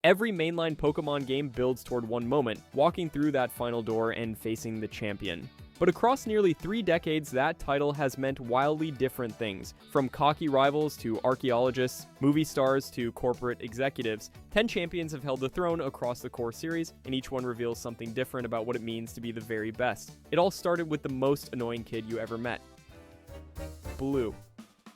Every mainline Pokemon game builds toward one moment, walking through that final door and facing the champion. But across nearly 3 decades, that title has meant wildly different things. From cocky rivals to archaeologists, movie stars to corporate executives, 10 champions have held the throne across the core series, and each one reveals something different about what it means to be the very best. It all started with the most annoying kid you ever met. Blue.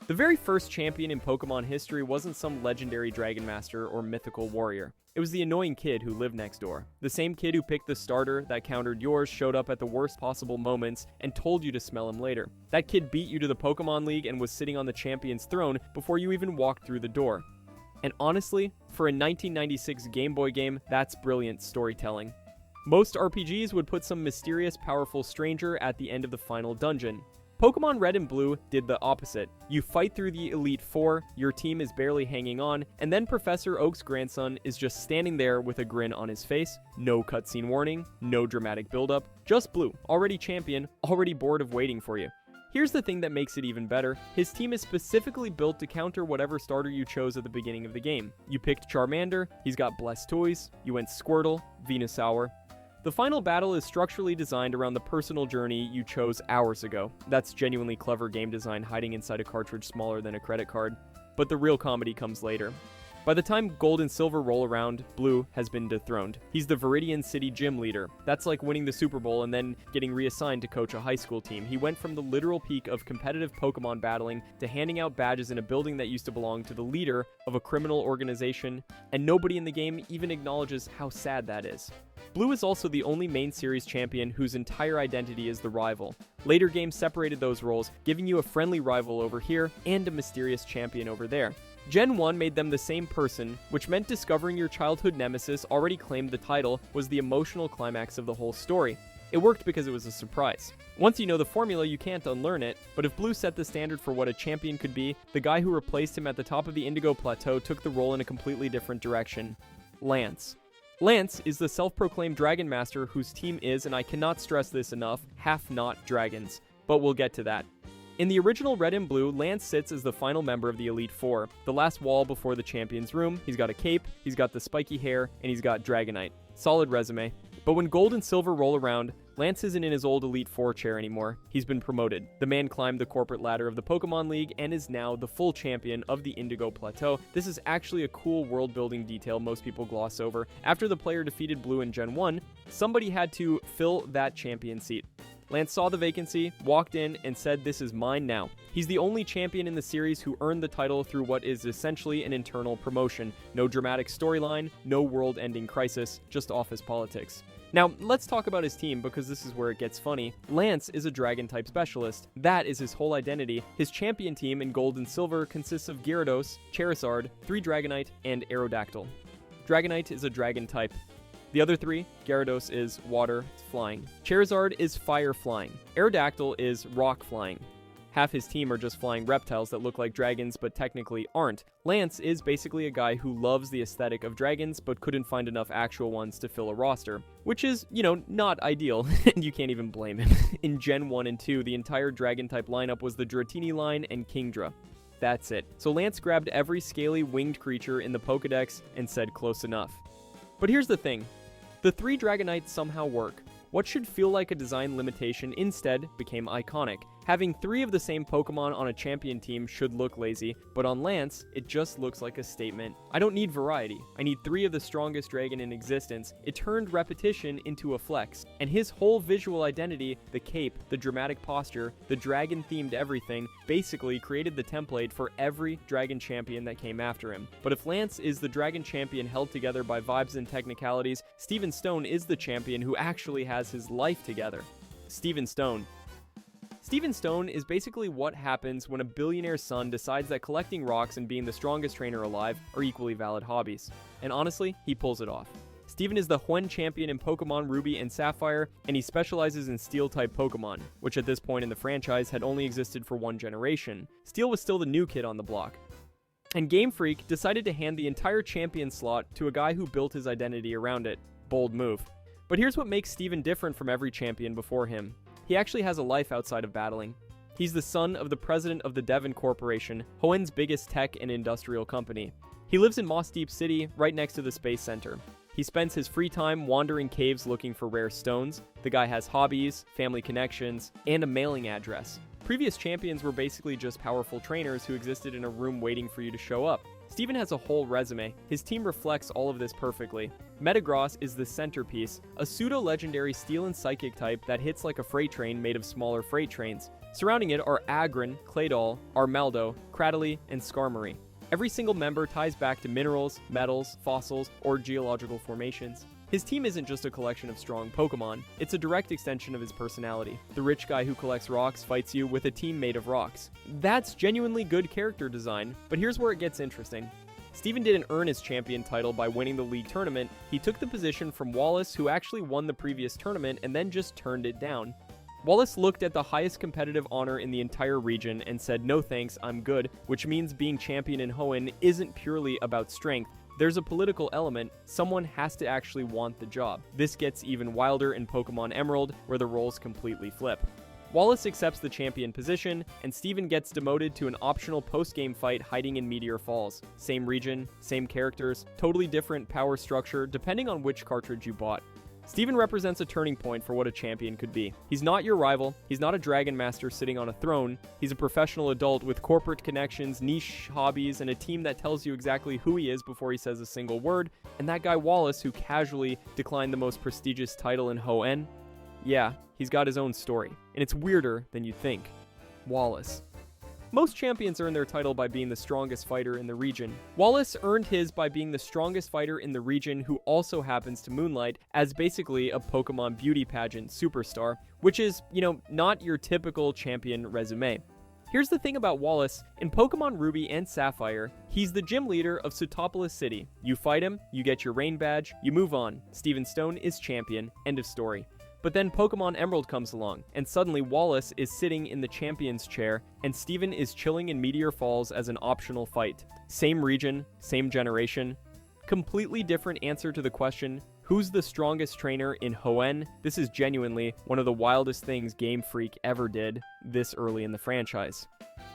The very first champion in Pokemon history wasn't some legendary Dragon Master or mythical warrior. It was the annoying kid who lived next door. The same kid who picked the starter that countered yours, showed up at the worst possible moments, and told you to smell him later. That kid beat you to the Pokemon League and was sitting on the champion's throne before you even walked through the door. And honestly, for a 1996 Game Boy game, that's brilliant storytelling. Most RPGs would put some mysterious, powerful stranger at the end of the final dungeon. Pokemon Red and Blue did the opposite. You fight through the Elite Four, your team is barely hanging on, and then Professor Oak's grandson is just standing there with a grin on his face. No cutscene warning, no dramatic buildup, just Blue, already champion, already bored of waiting for you. Here's the thing that makes it even better. His team is specifically built to counter whatever starter you chose at the beginning of the game. You picked Charmander, he's got Blastoise, you went Squirtle, Venusaur. The final battle is structurally designed around the personal journey you chose hours ago. That's genuinely clever game design hiding inside a cartridge smaller than a credit card. But the real comedy comes later. By the time Gold and Silver roll around, Blue has been dethroned. He's the Viridian City gym leader. That's like winning the Super Bowl and then getting reassigned to coach a high school team. He went from the literal peak of competitive Pokemon battling to handing out badges in a building that used to belong to the leader of a criminal organization, and nobody in the game even acknowledges how sad that is. Blue is also the only main series champion whose entire identity is the rival. Later games separated those roles, giving you a friendly rival over here and a mysterious champion over there. Gen 1 made them the same person, which meant discovering your childhood nemesis already claimed the title was the emotional climax of the whole story. It worked because it was a surprise. Once you know the formula, you can't unlearn it, but if Blue set the standard for what a champion could be, the guy who replaced him at the top of the Indigo Plateau took the role in a completely different direction. Lance. Lance is the self-proclaimed Dragon Master whose team is, and I cannot stress this enough, half-not dragons. But we'll get to that. In the original Red and Blue, Lance sits as the final member of the Elite Four, the last wall before the champion's room. He's got a cape, he's got the spiky hair, and he's got Dragonite. Solid resume. But when Gold and Silver roll around, Lance isn't in his old Elite Four chair anymore. He's been promoted. The man climbed the corporate ladder of the Pokemon League and is now the full champion of the Indigo Plateau. This is actually a cool world-building detail most people gloss over. After the player defeated Blue in Gen 1, somebody had to fill that champion seat. Lance saw the vacancy, walked in, and said, "This is mine now." He's the only champion in the series who earned the title through what is essentially an internal promotion. No dramatic storyline, no world-ending crisis, just office politics. Now, let's talk about his team because this is where it gets funny. Lance is a Dragon-type specialist. That is his whole identity. His champion team in Gold and Silver consists of Gyarados, Charizard, 3 Dragonite, and Aerodactyl. Dragonite is a Dragon-type. The other 3, Gyarados is water, flying. Charizard is fire flying. Aerodactyl is rock flying. Half his team are just flying reptiles that look like dragons but technically aren't. Lance is basically a guy who loves the aesthetic of dragons but couldn't find enough actual ones to fill a roster. Which is, not ideal, and you can't even blame him. In Gen 1 and 2, the entire Dragon-type lineup was the Dratini line and Kingdra. That's it. So Lance grabbed every scaly winged creature in the Pokedex and said close enough. But here's the thing. The 3 Dragonites somehow work. What should feel like a design limitation instead became iconic. Having 3 of the same Pokemon on a champion team should look lazy, but on Lance, it just looks like a statement. I don't need variety. I need 3 of the strongest dragon in existence. It turned repetition into a flex. And his whole visual identity, the cape, the dramatic posture, the dragon-themed everything, basically created the template for every dragon champion that came after him. But if Lance is the dragon champion held together by vibes and technicalities, Steven Stone is the champion who actually has his life together. Steven Stone. Steven Stone is basically what happens when a billionaire's son decides that collecting rocks and being the strongest trainer alive are equally valid hobbies. And honestly, he pulls it off. Steven is the Hwen champion in Pokemon Ruby and Sapphire, and he specializes in Steel-type Pokemon, which at this point in the franchise had only existed for 1 generation. Steel was still the new kid on the block. And Game Freak decided to hand the entire champion slot to a guy who built his identity around it. Bold move. But here's what makes Steven different from every champion before him. He actually has a life outside of battling. He's the son of the president of the Devon Corporation, Hoenn's biggest tech and industrial company. He lives in Moss Deep City, right next to the Space Center. He spends his free time wandering caves looking for rare stones. The guy has hobbies, family connections, and a mailing address. Previous champions were basically just powerful trainers who existed in a room waiting for you to show up. Steven has a whole resume. His team reflects all of this perfectly. Metagross is the centerpiece, a pseudo-legendary steel and psychic type that hits like a freight train made of smaller freight trains. Surrounding it are Agron, Claydol, Armaldo, Cradily, and Skarmory. Every single member ties back to minerals, metals, fossils, or geological formations. His team isn't just a collection of strong Pokemon, it's a direct extension of his personality. The rich guy who collects rocks fights you with a team made of rocks. That's genuinely good character design, but here's where it gets interesting. Steven didn't earn his champion title by winning the league tournament. He took the position from Wallace, who actually won the previous tournament and then just turned it down. Wallace looked at the highest competitive honor in the entire region and said, "No thanks, I'm good," which means being champion in Hoenn isn't purely about strength. There's a political element. Someone has to actually want the job. This gets even wilder in Pokemon Emerald, where the roles completely flip. Wallace accepts the champion position, and Steven gets demoted to an optional post-game fight hiding in Meteor Falls. Same region, same characters, totally different power structure depending on which cartridge you bought. Steven represents a turning point for what a champion could be. He's not your rival, he's not a Dragon Master sitting on a throne, he's a professional adult with corporate connections, niche hobbies, and a team that tells you exactly who he is before he says a single word, and that guy Wallace who casually declined the most prestigious title in Hoenn? Yeah, he's got his own story, and it's weirder than you think. Wallace. Most champions earn their title by being the strongest fighter in the region. Wallace earned his by being the strongest fighter in the region who also happens to moonlight as basically a Pokemon beauty pageant superstar, which is, not your typical champion resume. Here's the thing about Wallace, in Pokemon Ruby and Sapphire, he's the gym leader of Sutopolis City. You fight him, you get your rain badge, you move on. Steven Stone is champion, end of story. But then Pokemon Emerald comes along, and suddenly Wallace is sitting in the champion's chair, and Steven is chilling in Meteor Falls as an optional fight. Same region, same generation. Completely different answer to the question, who's the strongest trainer in Hoenn? This is genuinely one of the wildest things Game Freak ever did this early in the franchise.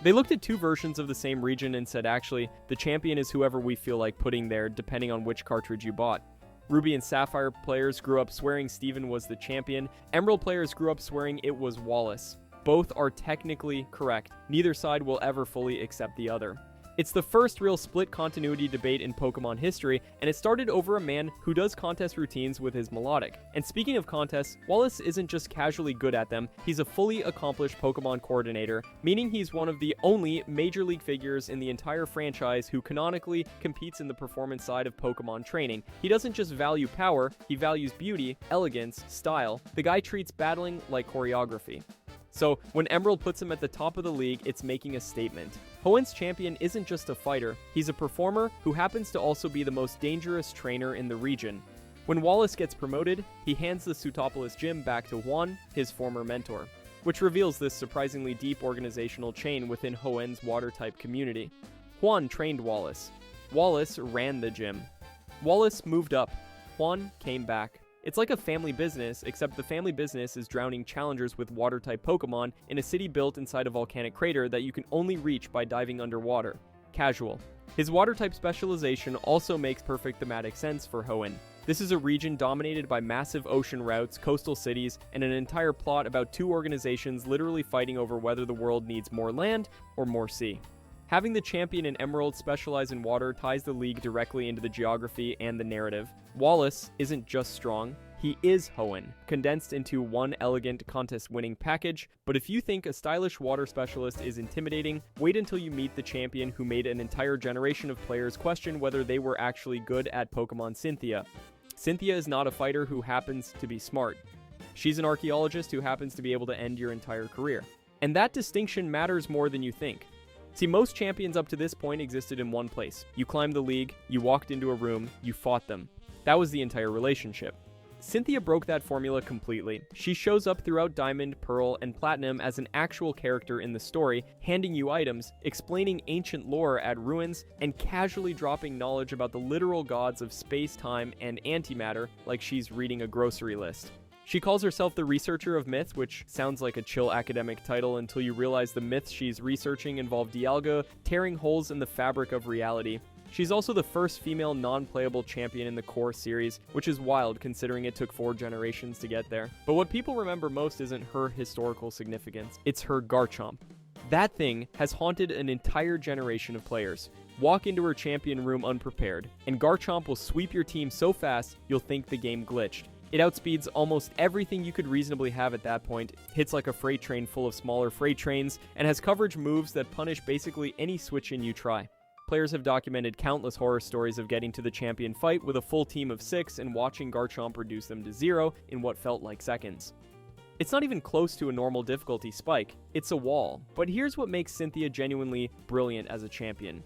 They looked at two versions of the same region and said actually, the champion is whoever we feel like putting there depending on which cartridge you bought. Ruby and Sapphire players grew up swearing Steven was the champion. Emerald players grew up swearing it was Wallace. Both are technically correct. Neither side will ever fully accept the other. It's the first real split continuity debate in Pokemon history, and it started over a man who does contest routines with his melodic. And speaking of contests, Wallace isn't just casually good at them, he's a fully accomplished Pokemon coordinator, meaning he's one of the only Major League figures in the entire franchise who canonically competes in the performance side of Pokemon training. He doesn't just value power, he values beauty, elegance, style. The guy treats battling like choreography. So, when Emerald puts him at the top of the league, it's making a statement. Hoenn's champion isn't just a fighter, he's a performer who happens to also be the most dangerous trainer in the region. When Wallace gets promoted, he hands the Sutopolis gym back to Juan, his former mentor, which reveals this surprisingly deep organizational chain within Hoenn's water-type community. Juan trained Wallace. Wallace ran the gym. Wallace moved up. Juan came back. It's like a family business, except the family business is drowning challengers with water-type Pokemon in a city built inside a volcanic crater that you can only reach by diving underwater. Casual. His water-type specialization also makes perfect thematic sense for Hoenn. This is a region dominated by massive ocean routes, coastal cities, and an entire plot about two organizations literally fighting over whether the world needs more land or more sea. Having the champion in Emerald specialize in water ties the league directly into the geography and the narrative. Wallace isn't just strong, he is Hoenn, condensed into one elegant contest-winning package, but if you think a stylish water specialist is intimidating, wait until you meet the champion who made an entire generation of players question whether they were actually good at Pokemon Cynthia. Cynthia is not a fighter who happens to be smart. She's an archaeologist who happens to be able to end your entire career. And that distinction matters more than you think. See, most champions up to this point existed in one place. You climbed the league, you walked into a room, you fought them. That was the entire relationship. Cynthia broke that formula completely. She shows up throughout Diamond, Pearl, and Platinum as an actual character in the story, handing you items, explaining ancient lore at ruins, and casually dropping knowledge about the literal gods of space, time, and antimatter like she's reading a grocery list. She calls herself the Researcher of Myths, which sounds like a chill academic title until you realize the myths she's researching involve Dialga tearing holes in the fabric of reality. She's also the first female non-playable champion in the core series, which is wild considering it took 4 generations to get there. But what people remember most isn't her historical significance, it's her Garchomp. That thing has haunted an entire generation of players. Walk into her champion room unprepared, and Garchomp will sweep your team so fast you'll think the game glitched. It outspeeds almost everything you could reasonably have at that point, hits like a freight train full of smaller freight trains, and has coverage moves that punish basically any switch-in you try. Players have documented countless horror stories of getting to the champion fight with a full team of 6 and watching Garchomp reduce them to 0 in what felt like seconds. It's not even close to a normal difficulty spike, it's a wall. But here's what makes Cynthia genuinely brilliant as a champion.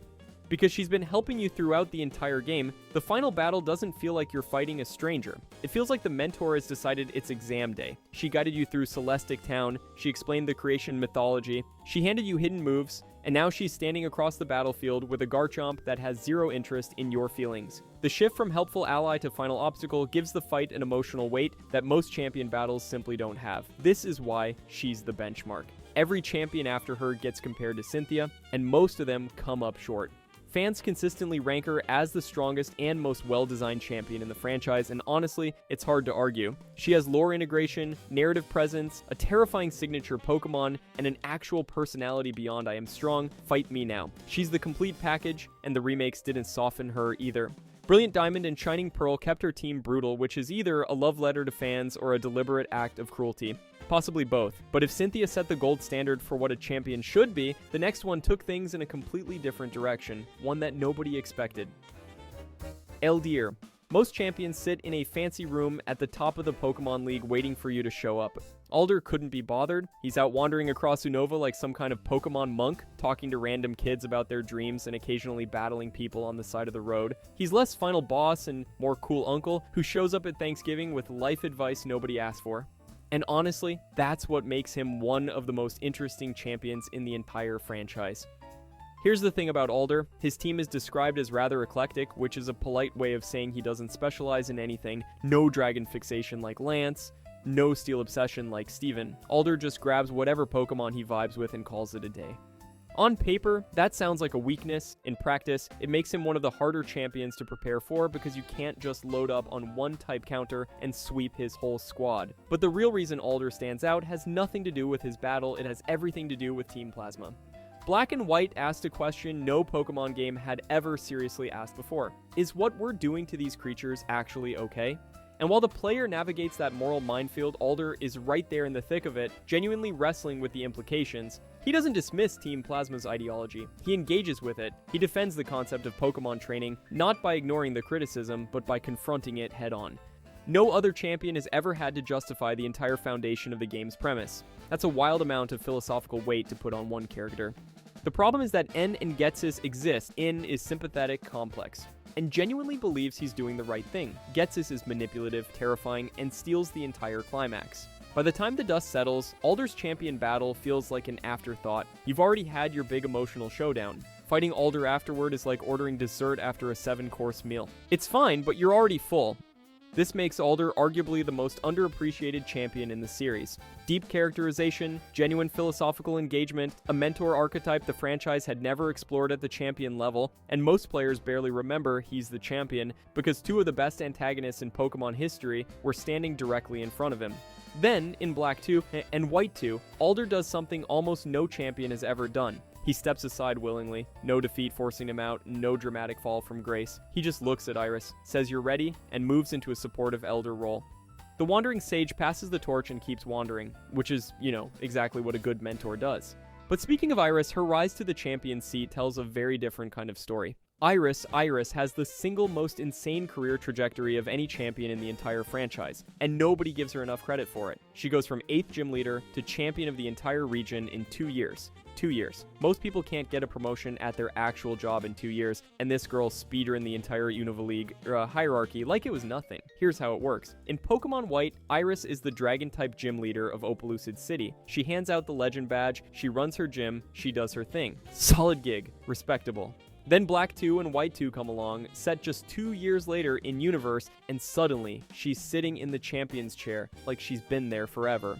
Because she's been helping you throughout the entire game, the final battle doesn't feel like you're fighting a stranger. It feels like the mentor has decided it's exam day. She guided you through Celestic Town, she explained the creation mythology, she handed you hidden moves, and now she's standing across the battlefield with a Garchomp that has 0 interest in your feelings. The shift from helpful ally to final obstacle gives the fight an emotional weight that most champion battles simply don't have. This is why she's the benchmark. Every champion after her gets compared to Cynthia, and most of them come up short. Fans consistently rank her as the strongest and most well-designed champion in the franchise, and honestly, it's hard to argue. She has lore integration, narrative presence, a terrifying signature Pokemon, and an actual personality beyond I am strong, fight me now. She's the complete package, and the remakes didn't soften her either. Brilliant Diamond and Shining Pearl kept her team brutal, which is either a love letter to fans or a deliberate act of cruelty. Possibly both. But if Cynthia set the gold standard for what a champion should be, the next one took things in a completely different direction, one that nobody expected. Eldir. Most champions sit in a fancy room at the top of the Pokemon League waiting for you to show up. Alder couldn't be bothered. He's out wandering across Unova like some kind of Pokemon monk, talking to random kids about their dreams and occasionally battling people on the side of the road. He's less final boss and more cool uncle who shows up at Thanksgiving with life advice nobody asked for. And honestly, that's what makes him one of the most interesting champions in the entire franchise. Here's the thing about Alder, his team is described as rather eclectic, which is a polite way of saying he doesn't specialize in anything. No dragon fixation like Lance, no steel obsession like Steven. Alder just grabs whatever Pokemon he vibes with and calls it a day. On paper, that sounds like a weakness. In practice, it makes him one of the harder champions to prepare for because you can't just load up on one type counter and sweep his whole squad. But the real reason Alder stands out has nothing to do with his battle, it has everything to do with Team Plasma. Black and White asked a question no Pokemon game had ever seriously asked before. Is what we're doing to these creatures actually okay? And while the player navigates that moral minefield, Alder is right there in the thick of it, genuinely wrestling with the implications. He doesn't dismiss Team Plasma's ideology, he engages with it. He defends the concept of Pokemon training, not by ignoring the criticism, but by confronting it head-on. No other champion has ever had to justify the entire foundation of the game's premise. That's a wild amount of philosophical weight to put on one character. The problem is that N and Ghetsis exist. N is sympathetic, complex, and genuinely believes he's doing the right thing. Ghetsis is manipulative, terrifying, and steals the entire climax. By the time the dust settles, Alder's champion battle feels like an afterthought. You've already had your big emotional showdown. Fighting Alder afterward is like ordering dessert after a 7-course meal. It's fine, but you're already full. This makes Alder arguably the most underappreciated champion in the series. Deep characterization, genuine philosophical engagement, a mentor archetype the franchise had never explored at the champion level, and most players barely remember he's the champion because 2 of the best antagonists in Pokemon history were standing directly in front of him. Then, in Black 2 and White 2, Alder does something almost no champion has ever done. He steps aside willingly, no defeat forcing him out, no dramatic fall from grace. He just looks at Iris, says you're ready, and moves into a supportive elder role. The Wandering Sage passes the torch and keeps wandering, which is, exactly what a good mentor does. But speaking of Iris, her rise to the champion seat tells a very different kind of story. Iris has the single most insane career trajectory of any champion in the entire franchise, and nobody gives her enough credit for it. She goes from 8th gym leader to champion of the entire region in 2 years. 2 years. Most people can't get a promotion at their actual job in 2 years, and this girl speedrun the entire Unova League hierarchy like it was nothing. Here's how it works. In Pokemon White, Iris is the dragon-type gym leader of Opelucid City. She hands out the legend badge, she runs her gym, she does her thing. Solid gig. Respectable. Then Black 2 and White 2 come along, set just 2 years later in Universe, and suddenly, she's sitting in the champion's chair like she's been there forever.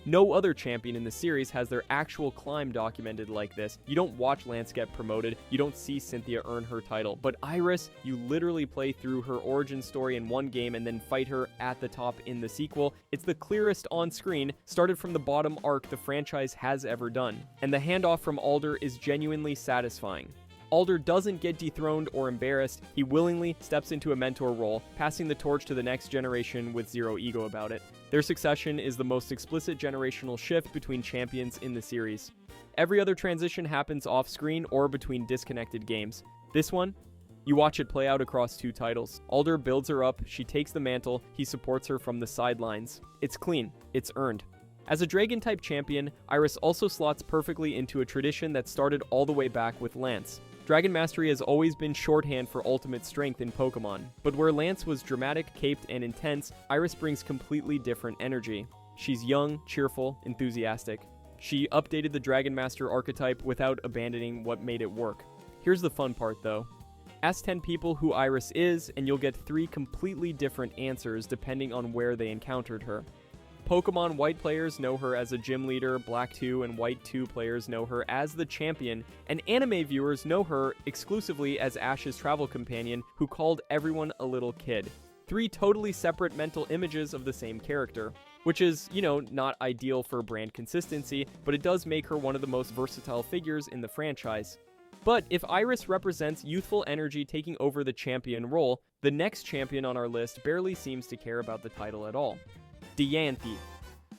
No other champion in the series has their actual climb documented like this. You don't watch Lance get promoted, you don't see Cynthia earn her title, but Iris, you literally play through her origin story in one game and then fight her at the top in the sequel. It's the clearest on screen, started from the bottom arc the franchise has ever done. And the handoff from Alder is genuinely satisfying. Alder doesn't get dethroned or embarrassed, he willingly steps into a mentor role, passing the torch to the next generation with zero ego about it. Their succession is the most explicit generational shift between champions in the series. Every other transition happens off-screen or between disconnected games. This one, you watch it play out across 2 titles. Alder builds her up, she takes the mantle, he supports her from the sidelines. It's clean, it's earned. As a Dragon-type champion, Iris also slots perfectly into a tradition that started all the way back with Lance. Dragon Mastery has always been shorthand for ultimate strength in Pokemon, but where Lance was dramatic, caped, and intense, Iris brings completely different energy. She's young, cheerful, enthusiastic. She updated the Dragon Master archetype without abandoning what made it work. Here's the fun part though. Ask 10 people who Iris is, and you'll get 3 completely different answers depending on where they encountered her. Pokemon White players know her as a gym leader, Black 2 and White 2 players know her as the champion, and anime viewers know her exclusively as Ash's travel companion who called everyone a little kid. 3 totally separate mental images of the same character, which is, not ideal for brand consistency, but it does make her one of the most versatile figures in the franchise. But if Iris represents youthful energy taking over the champion role, the next champion on our list barely seems to care about the title at all. Diantha.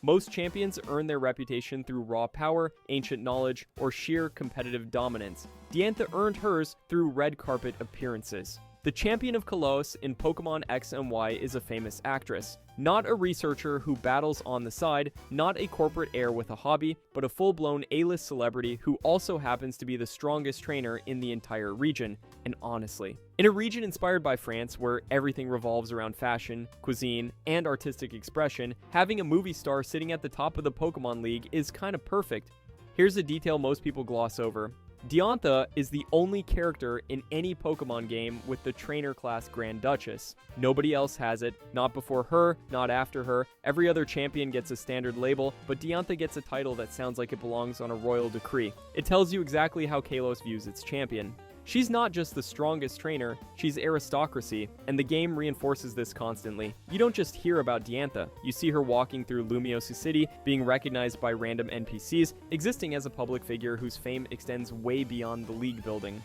Most champions earn their reputation through raw power, ancient knowledge, or sheer competitive dominance. Diantha earned hers through red carpet appearances. The champion of Kalos in Pokemon X and Y is a famous actress. Not a researcher who battles on the side, not a corporate heir with a hobby, but a full-blown A-list celebrity who also happens to be the strongest trainer in the entire region. And honestly, in a region inspired by France where everything revolves around fashion, cuisine, and artistic expression, having a movie star sitting at the top of the Pokemon League is kind of perfect. Here's a detail most people gloss over. Diantha is the only character in any Pokemon game with the trainer class Grand Duchess. Nobody else has it, not before her, not after her. Every other champion gets a standard label, but Diantha gets a title that sounds like it belongs on a royal decree. It tells you exactly how Kalos views its champion. She's not just the strongest trainer, she's aristocracy, and the game reinforces this constantly. You don't just hear about Diantha, you see her walking through Lumiosa City, being recognized by random NPCs, existing as a public figure whose fame extends way beyond the league building.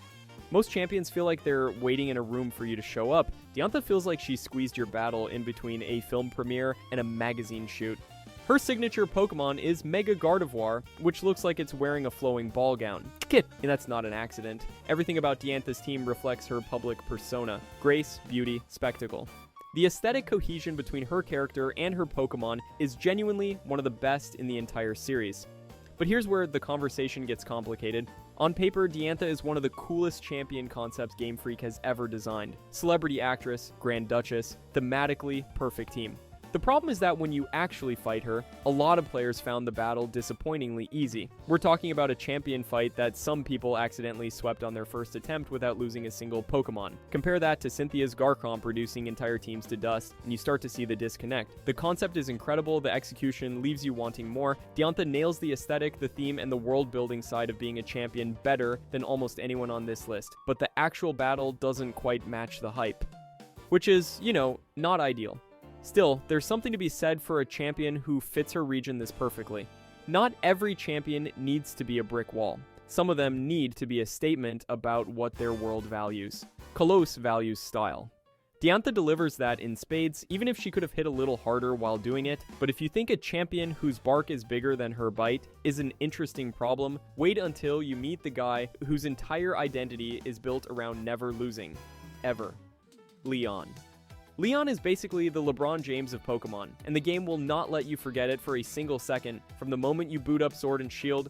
Most champions feel like they're waiting in a room for you to show up. Diantha feels like she squeezed your battle in between a film premiere and a magazine shoot. Her signature Pokemon is Mega Gardevoir, which looks like it's wearing a flowing ball gown. And that's not an accident. Everything about Diantha's team reflects her public persona: grace, beauty, spectacle. The aesthetic cohesion between her character and her Pokemon is genuinely one of the best in the entire series. But here's where the conversation gets complicated. On paper, Diantha is one of the coolest champion concepts Game Freak has ever designed. Celebrity actress, Grand Duchess, thematically perfect team. The problem is that when you actually fight her, a lot of players found the battle disappointingly easy. We're talking about a champion fight that some people accidentally swept on their first attempt without losing a single Pokemon. Compare that to Cynthia's Garchomp reducing entire teams to dust, and you start to see the disconnect. The concept is incredible, the execution leaves you wanting more. Diantha nails the aesthetic, the theme, and the world-building side of being a champion better than almost anyone on this list, but the actual battle doesn't quite match the hype. Which is, not ideal. Still, there's something to be said for a champion who fits her region this perfectly. Not every champion needs to be a brick wall. Some of them need to be a statement about what their world values. Kalos values style. Diantha delivers that in spades, even if she could have hit a little harder while doing it. But if you think a champion whose bark is bigger than her bite is an interesting problem, wait until you meet the guy whose entire identity is built around never losing. Ever. Leon. Leon is basically the LeBron James of Pokemon, and the game will not let you forget it for a single second. From the moment you boot up Sword and Shield,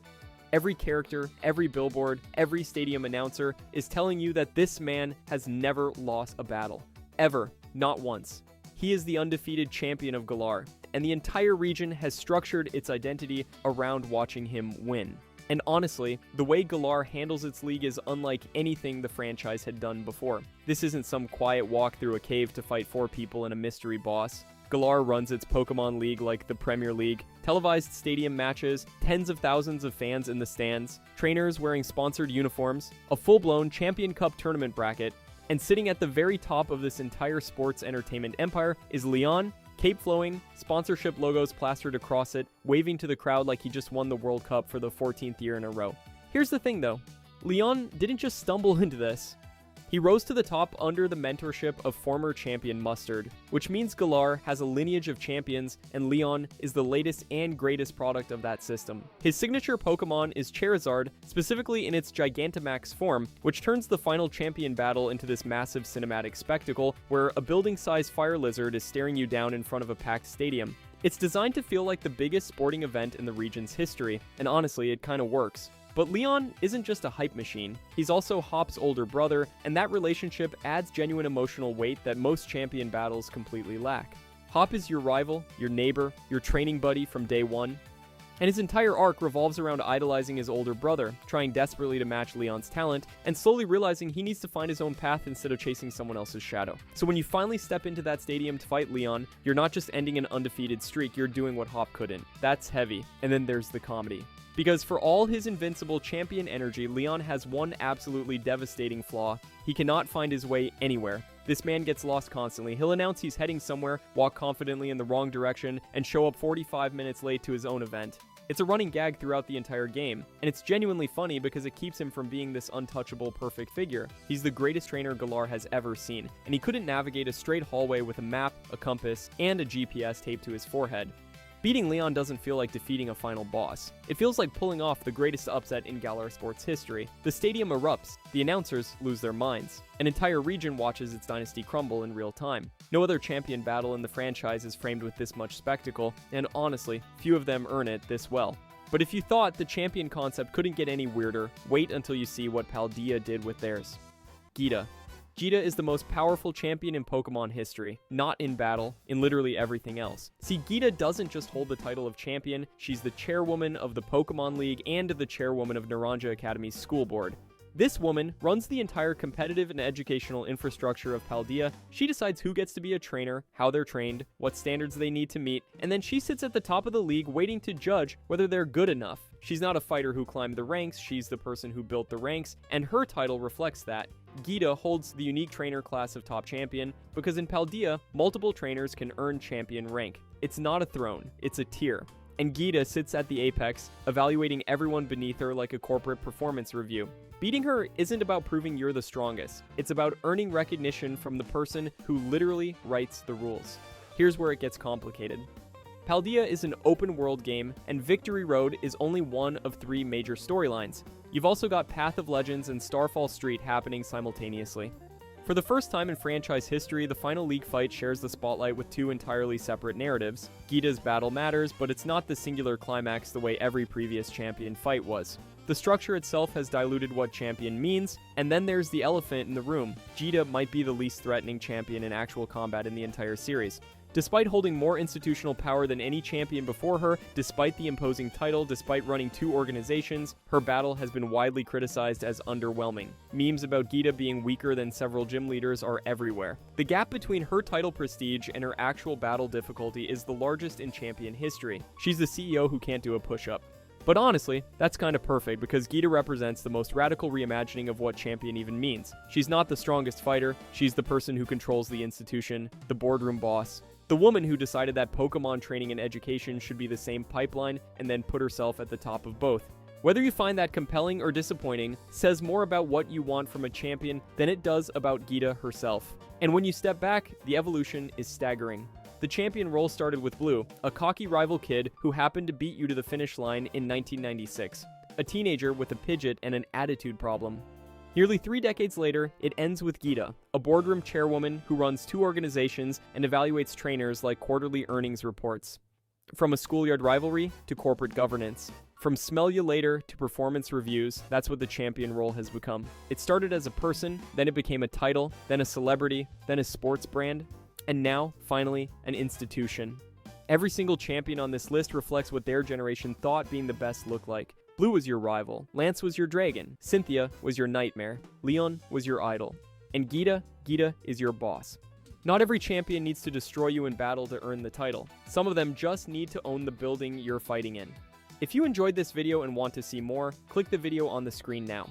every character, every billboard, every stadium announcer is telling you that this man has never lost a battle. Ever. Not once. He is the undefeated champion of Galar, and the entire region has structured its identity around watching him win. And honestly, the way Galar handles its league is unlike anything the franchise had done before. This isn't some quiet walk through a cave to fight 4 people and a mystery boss. Galar runs its Pokemon League like the Premier League, televised stadium matches, tens of thousands of fans in the stands, trainers wearing sponsored uniforms, a full-blown Champion Cup tournament bracket, and sitting at the very top of this entire sports entertainment empire is Leon, cape flowing, sponsorship logos plastered across it, waving to the crowd like he just won the World Cup for the 14th year in a row. Here's the thing though, Leon didn't just stumble into this. He rose to the top under the mentorship of former champion Mustard, which means Galar has a lineage of champions, and Leon is the latest and greatest product of that system. His signature Pokemon is Charizard, specifically in its Gigantamax form, which turns the final champion battle into this massive cinematic spectacle where a building-sized fire lizard is staring you down in front of a packed stadium. It's designed to feel like the biggest sporting event in the region's history, and honestly, it kinda works. But Leon isn't just a hype machine, he's also Hop's older brother, and that relationship adds genuine emotional weight that most champion battles completely lack. Hop is your rival, your neighbor, your training buddy from day one, and his entire arc revolves around idolizing his older brother, trying desperately to match Leon's talent, and slowly realizing he needs to find his own path instead of chasing someone else's shadow. So when you finally step into that stadium to fight Leon, you're not just ending an undefeated streak, you're doing what Hop couldn't. That's heavy. And then there's the comedy. Because for all his invincible champion energy, Leon has one absolutely devastating flaw. He cannot find his way anywhere. This man gets lost constantly. He'll announce he's heading somewhere, walk confidently in the wrong direction, and show up 45 minutes late to his own event. It's a running gag throughout the entire game, and it's genuinely funny because it keeps him from being this untouchable perfect figure. He's the greatest trainer Galar has ever seen, and he couldn't navigate a straight hallway with a map, a compass, and a GPS taped to his forehead. Beating Leon doesn't feel like defeating a final boss. It feels like pulling off the greatest upset in Galar sports history. The stadium erupts, the announcers lose their minds. An entire region watches its dynasty crumble in real time. No other champion battle in the franchise is framed with this much spectacle, and honestly, few of them earn it this well. But if you thought the champion concept couldn't get any weirder, wait until you see what Paldea did with theirs. Geeta. Geeta is the most powerful champion in Pokemon history, not in battle, in literally everything else. See, Geeta doesn't just hold the title of champion, she's the chairwoman of the Pokemon League and the chairwoman of Naranja Academy's school board. This woman runs the entire competitive and educational infrastructure of Paldea. She decides who gets to be a trainer, how they're trained, what standards they need to meet, and then she sits at the top of the league waiting to judge whether they're good enough. She's not a fighter who climbed the ranks, she's the person who built the ranks, and her title reflects that. Geeta holds the unique trainer class of top champion because in Paldea, multiple trainers can earn champion rank. It's not a throne, it's a tier. And Geeta sits at the apex, evaluating everyone beneath her like a corporate performance review. Beating her isn't about proving you're the strongest, it's about earning recognition from the person who literally writes the rules. Here's where it gets complicated. Paldea is an open world game, and Victory Road is only one of 3 major storylines. You've also got Path of Legends and Starfall Street happening simultaneously. For the first time in franchise history, the final league fight shares the spotlight with 2 entirely separate narratives. Geeta's battle matters, but it's not the singular climax the way every previous champion fight was. The structure itself has diluted what champion means, and then there's the elephant in the room. Geeta might be the least threatening champion in actual combat in the entire series. Despite holding more institutional power than any champion before her, despite the imposing title, despite running 2 organizations, her battle has been widely criticized as underwhelming. Memes about Geeta being weaker than several gym leaders are everywhere. The gap between her title prestige and her actual battle difficulty is the largest in champion history. She's the CEO who can't do a push-up. But honestly, that's kind of perfect because Geeta represents the most radical reimagining of what champion even means. She's not the strongest fighter, she's the person who controls the institution, the boardroom boss. The woman who decided that Pokemon training and education should be the same pipeline and then put herself at the top of both. Whether you find that compelling or disappointing says more about what you want from a champion than it does about Geeta herself. And when you step back, the evolution is staggering. The champion role started with Blue, a cocky rival kid who happened to beat you to the finish line in 1996. A teenager with a Pidgeot and an attitude problem. Nearly 3 decades later, it ends with Geeta, a boardroom chairwoman who runs 2 organizations and evaluates trainers like quarterly earnings reports. From a schoolyard rivalry to corporate governance. From smell you later to performance reviews, that's what the champion role has become. It started as a person, then it became a title, then a celebrity, then a sports brand, and now, finally, an institution. Every single champion on this list reflects what their generation thought being the best looked like. Blue was your rival, Lance was your dragon, Cynthia was your nightmare, Leon was your idol, and Geeta is your boss. Not every champion needs to destroy you in battle to earn the title. Some of them just need to own the building you're fighting in. If you enjoyed this video and want to see more, click the video on the screen now.